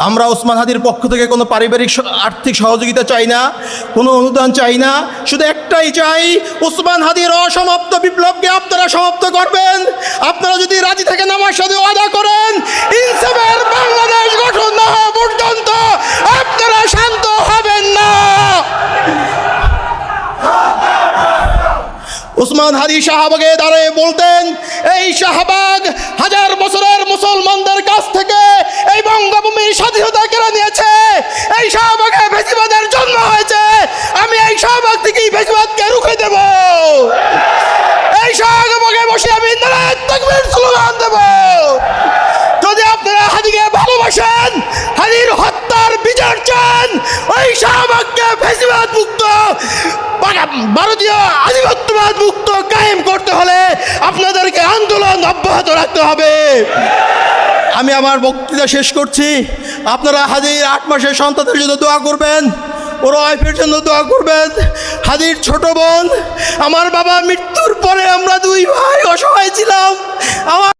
আমরা ওসমান হাদির পক্ষ থেকে কোনো পারিবারিক আর্থিক সহযোগিতা চাই না, কোনো অনুদান চাই না, শুধু একটাই চাই, ওসমান হাদির অসমাপ্ত বিপ্লবকে আপনারা সমাপ্ত করবেন। আপনারা যদি রাজি থাকেন আমার সাথে ওয়াদা করেন, ইনসাফের বাংলাদেশ গঠন না হওয়া পর্যন্ত আপনারা শান্ত হবেন না। ওসমান হাদি শাহবাগে দাঁড়িয়ে বলতেন, এই শাহবাগ হাজার বছরের মুসলমানদের কাছ থেকে এই বঙ্গভূমির স্বাধীনতা কেড়ে নিয়েছে। এই শাহবাগে ফ্যাসিবাদের জন্ম হয়েছে। আমি এই শাহবাগ থেকেই ফ্যাসিবাদকে রুখে দেব। এই শাহবাগে বসে আমি নারায়ে তাকবীর স্লোগান দেব। যদি আপনারা হাদিকে ভালোবাসেন, হাদির হত্যার বিচার চান, ওই শাহবাগকে ফ্যাসিবাদ মুক্ত, ভারতীয় আধিপত্যবাদ মুক্ত কায়েম করতে হলে আপনাদেরকে আন্দোলন অব্যাহত রাখতে হবে। আমি আমার বক্তৃতা শেষ করছি। আপনারা হাদির 8 মাসের সন্তানের জন্য দোয়া করবেন, ওর ওয়াইফের জন্য দোয়া করবেন। হাদির ছোট বোন, আমার বাবা মৃত্যুর পরে আমরা 2 ভাই অসহায় ছিলাম। আমার